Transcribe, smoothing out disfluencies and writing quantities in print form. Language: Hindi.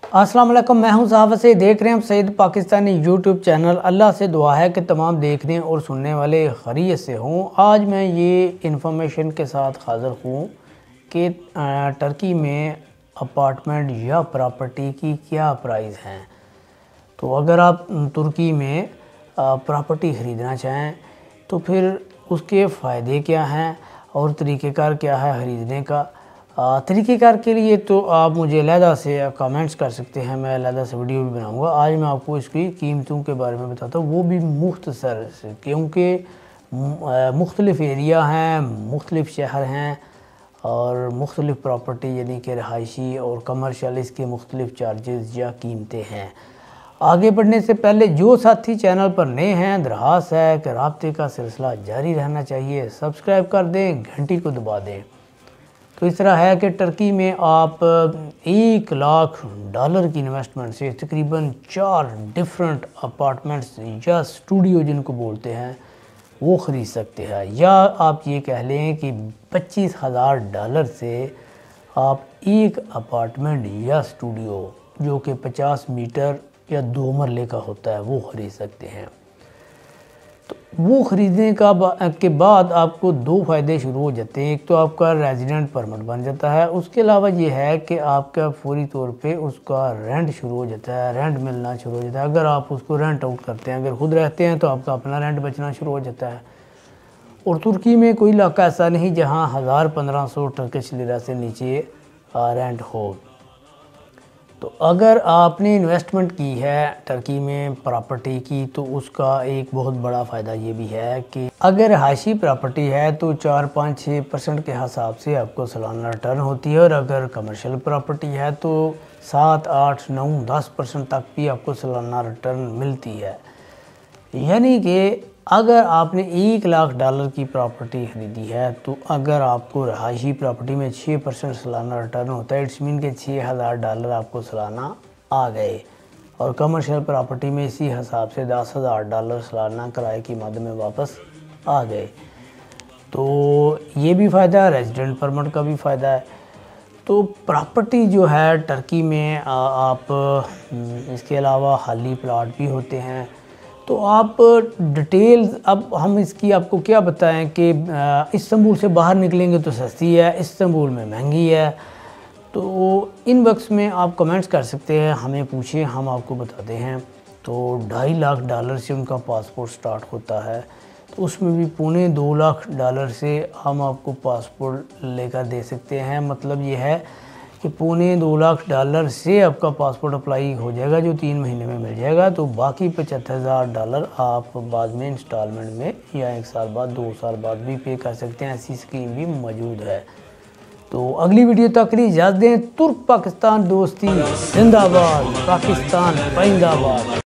अस्सलाम वालेकुम, मैं हूं साहब से देख रहे हैं सईद पाकिस्तानी यूट्यूब चैनल। अल्लाह से दुआ है कि तमाम देखने और सुनने वाले खैरियत से हों। आज मैं ये इन्फॉर्मेशन के साथ हाज़िर हूँ कि टर्की में अपार्टमेंट या प्रॉपर्टी की क्या प्राइस हैं। तो अगर आप तुर्की में प्रॉपर्टी ख़रीदना चाहें तो फिर उसके फ़ायदे क्या हैं और तरीक़ेकार क्या है ख़रीदने का। तरीक़ेकार के लिए तो आप मुझे अलहदा से कमेंट्स कर सकते हैं, मैं अलहदा से वीडियो भी बनाऊंगा। आज मैं आपको इसकी कीमतों के बारे में बताता हूँ, वो भी मुख्तसर से, क्योंकि मुख्तलिफ़ एरिया हैं, मुख्तलिफ़ शहर हैं और मुख्तलिफ़ प्रॉपर्टी यानी कि रहायशी और कमर्शियल इसके मुख्तलिफ़ चार्जेस या कीमतें हैं। आगे बढ़ने से पहले जो साथी चैनल पर नए हैं, दरख्वास्त है कि राब्ते का सिलसिला जारी रहना चाहिए, सब्सक्राइब कर दें, घंटी को दबा दें। तो इस तरह है कि टर्की में आप $1,00,000 की इन्वेस्टमेंट से तकरीबन 4 डिफरेंट अपार्टमेंट्स या स्टूडियो जिनको बोलते हैं वो ख़रीद सकते हैं। या आप ये कह लें कि $25,000 से आप एक अपार्टमेंट या स्टूडियो जो कि 50 मीटर या 2 मरले का होता है वो ख़रीद सकते हैं। तो वो ख़रीदने के बाद आपको 2 फ़ायदे शुरू हो जाते हैं। एक तो आपका रेजिडेंट परमिट बन जाता है, उसके अलावा ये है कि आपका फौरी तौर पे उसका रेंट शुरू हो जाता है, रेंट मिलना शुरू हो जाता है। अगर आप उसको रेंट आउट करते हैं, अगर खुद रहते हैं तो आपका अपना रेंट बचना शुरू हो जाता है। और तुर्की में कोई इलाका ऐसा नहीं जहाँ 1000-1500 टर्किश लिरा से नीचे रेंट हो। तो अगर आपने इन्वेस्टमेंट की है टर्की में प्रॉपर्टी की तो उसका एक बहुत बड़ा फ़ायदा ये भी है कि अगर रहायशी प्रॉपर्टी है तो 4-5-6% के हिसाब से आपको सालाना रिटर्न होती है, और अगर कमर्शियल प्रॉपर्टी है तो 7-8-9-10% तक भी आपको सालाना रिटर्न मिलती है। यानी कि अगर आपने $1,00,000 की प्रॉपर्टी ख़रीदी है तो अगर आपको रहायशी प्रॉपर्टी में 6% सालाना रिटर्न होता है, इट्स मीन के $6,000 आपको सालाना आ गए। और कमर्शियल प्रॉपर्टी में इसी हिसाब से $10,000 सालाना किराए की मद में वापस आ गए। तो ये भी फ़ायदा है, रेजिडेंट परमिट का भी फ़ायदा है। तो प्रॉपर्टी जो है टर्की में आप इसके अलावा खाली प्लाट भी होते हैं। तो आप डिटेल्स अब हम इसकी आपको क्या बताएं कि इस्तांबुल से बाहर निकलेंगे तो सस्ती है, इस्तांबुल में महंगी है। तो इनबॉक्स में आप कमेंट्स कर सकते हैं, हमें पूछें, हम आपको बताते हैं। तो $2.5 लाख से उनका पासपोर्ट स्टार्ट होता है, तो उसमें भी $2.25 लाख से हम आपको पासपोर्ट लेकर दे सकते हैं। मतलब ये है कि $2.25 लाख से आपका पासपोर्ट अप्लाई हो जाएगा जो 3 महीने में मिल जाएगा। तो बाकी $75,000 आप बाद में इंस्टॉलमेंट में या 1 साल बाद 2 साल बाद भी पे कर सकते हैं, ऐसी स्कीम भी मौजूद है। तो अगली वीडियो तक के लिए इजाज़त दें। तुर्क पाकिस्तान दोस्ती जिंदाबाद, पाकिस्तान जिंदाबाद।